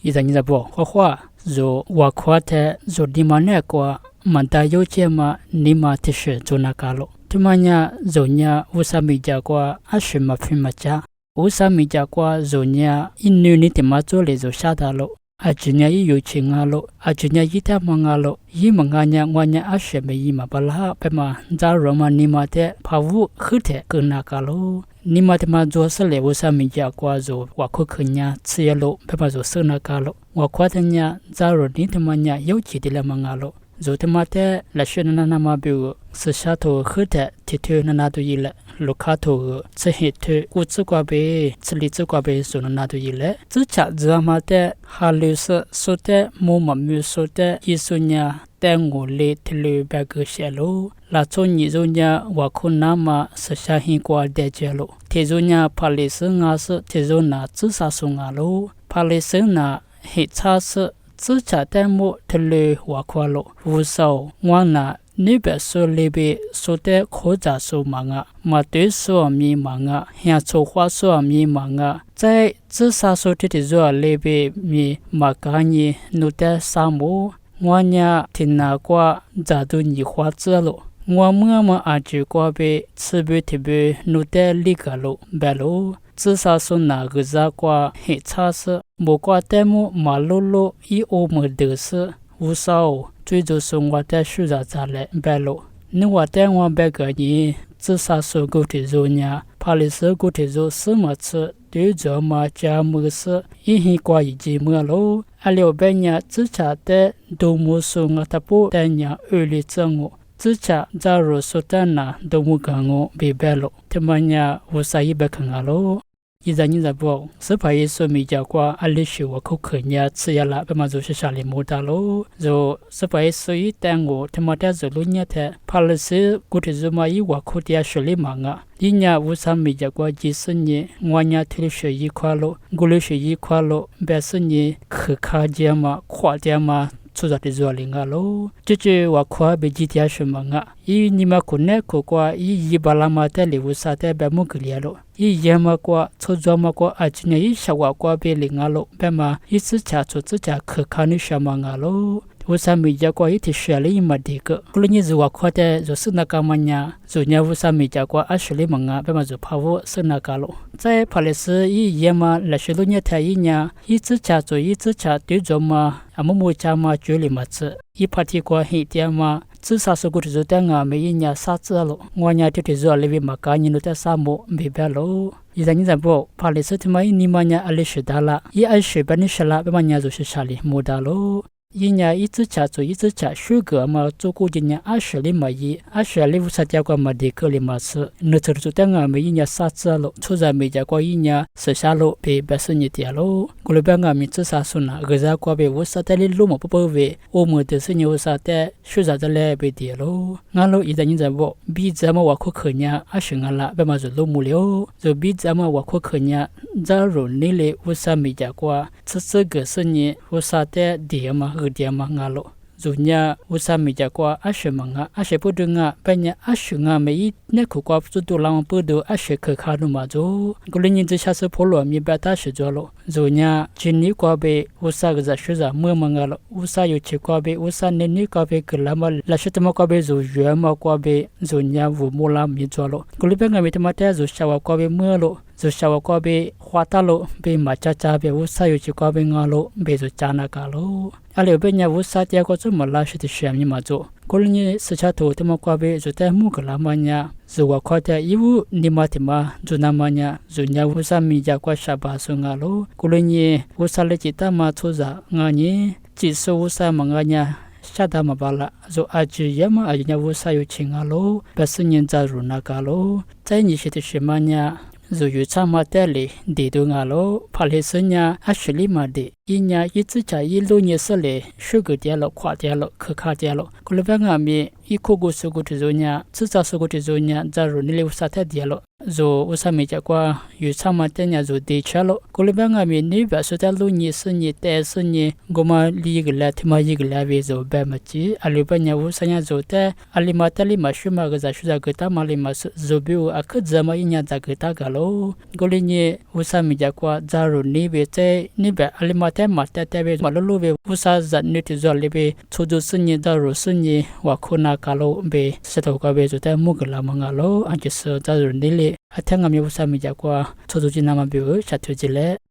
一在你在不话就我夸他就你妈那个满大有钱嘛你妈的是就那个了他妈呀就呀我上面讲过是嘛非嘛家我上面讲过就呀因为你他妈做了就下达了ajunya i yuchi ngalo ajunya yita mangalo yi manganya ngwanya asheme yi mabala pema za roma nima te phawu khuthe kunakalo nima te ma jo sale wosa mija kwa zo wakho khnya tsielo pema zo sunakalo wakwa tanya za ro ni tamanya yuchi de la mangalo zo tamate la shena na ma bu sha to khuthe thithu na na to yile lokha to tse the ku tsu kwa be tsli tsu kwa be so na to yile tsu cha za ma te halus so te mo ma mu so te isunya tengo le tlu ba ge shelo la cho ni zo nya wa khuna ma sha hi kwa de jelo te zo nya phalis nga so te zo na tsu sa so nga lo phalis na he cha so tsu cha te mo tlu wa kwa lo wu so ngwa na ni be so lebe so te kho ja so manga ma te so mi manga hya cho hwa so mi manga zai zhi sa so te zo lebe mi ma ka ni nu te sa mo ngwa nya tin na kwa za du ni hwa zhe lo ngwa ma ma a ji kwa be chi be te be nu te li ka lo ba lo zhi sa so na ge za kwa he cha se mo kwa te mo ma lo lo i o mo de se wu sao追着生活在树上扎来白路，你我在我白个人自杀手狗的肉呢，怕的是狗的肉什么吃，对着嘛家么事，一hin挂一节么喽，阿六百年自查的都没说我他不但年二里正我。自查假如说的那都没讲我被白了，他们呀我啥也别看了。一在你在不，是怕耶稣没讲过，阿里是我口渴呀，吃呀啦，干嘛就是啥里没得喽？就是怕耶稣一带我，他妈的走路呢的，怕了是古天主嘛，一我口的水里忙啊，一年无啥没讲过，几十年我呢推水一块喽，古里水一块喽，百十年可卡家嘛，垮家嘛。出在的做零个喽，这我夸被几天什么啊？伊你们国内国家伊巴拉马的礼物啥的别么个了喽？伊也么过出做么过啊？今年伊小娃过被零个喽，别嘛一次家出自家可看你什么啊喽？我上面讲过一天学了一么的个，可能你是我夸的，就是那个么呀？昨年我上面讲过啊，学了么啊？别嘛就怕我是那个喽。在帕里斯伊也嘛来学了年太一年，一次家做一次家对着嘛，啊么么家嘛嘴里嘛吃，一怕提过黑点嘛。自杀是过去做等啊，每一年杀子了，我年天天做里边嘛，干你都在沙漠没白喽。一在你在不，帕里斯他妈你妈年阿里学大了，一二十把你学了，别嘛年就是啥里没得喽。一年一次家做一次家，水果嘛做过一年20里嘛一，20里无啥家过嘛的个里嘛是，那次做等啊每一年杀子了，出在没家过一年是下路被百姓你点喽，过了边啊每次杀孙啊，个家过被无啥的里路嘛不包围，我们的是你无啥的，水啥的来被点喽，俺喽一在你在不，比咱们我可可呢，啊是俺啦，别嘛就路木了，就比咱们我可可呢，假如你嘞无啥没家过，这个是你无啥的点嘛。dia mangalo zunya usami jakwa ashe manga ashe podunga panya ashunga mei ne ko kwa tu la podo ashe ke khanu ma zo golini de chase polo mi bata she jolo zunya chini kwa be usa ga shuza mo mangalo usa yo che kwa be usa ne ni kwa be klama la shetma kwa be zo yama kwa be zunya vu mola mi jolo golibenga mi tamata zo shawa kwa be mo lo zo shawa kwa be khwata lo be ma cha cha be usa yo che kwa be ngalo be zo chana ka lo ale be nya usa tia ko zo mala she de sham ni ma zo golini se cha to tama kwa be zo ta mu kala ma nya zo wa kwa ta iwu ni ma tima zo na ma nya zo nya usa mi ja kwa sha ba so ngalo golini usa le chi ta ma cho za nga ni chi so usa ma nga nya shada ma bala zo aji yama aji usa yo chingalo basinyin za ru na galo zai ni she de shima nya zo yu cha ma te le de do ngalo phale sunya ashli ma de inya yizi cha yi lo ni se le shu ge dia lo kwa dia lo kha kha dia lo ko le ba nga mi i ko go su go de zo nya zi za su go de zo nya za ru ni le sa ta dia lo zo usa me cha kwa yu cha ma te nya zo de cha lo ko le ba nga mi ni ba su ta lo ni se ni te se ni go ma li ge la ti ma yi ge la ve zo ba ma chi a le ba nya usa nya zo te ali ma ta li ma shu ma ge za shu za ge ta ma li ma zo bi u a kha za ma inya za ge ta ga lo go le ni usa me cha kwa za ru ni be te ni ba ali ma แต่มาแต่เวมาลุเวอุซาจันนิติจอลิเบชูจุสุญญดารุสุญญวะโคนากาโลเบสตอกาเบจุแต่มุกลามังกาโลอันจิสตารุนิเลอัทงามิอุซามิจากว่าชูจุจินามาบิวชัดจุจิเล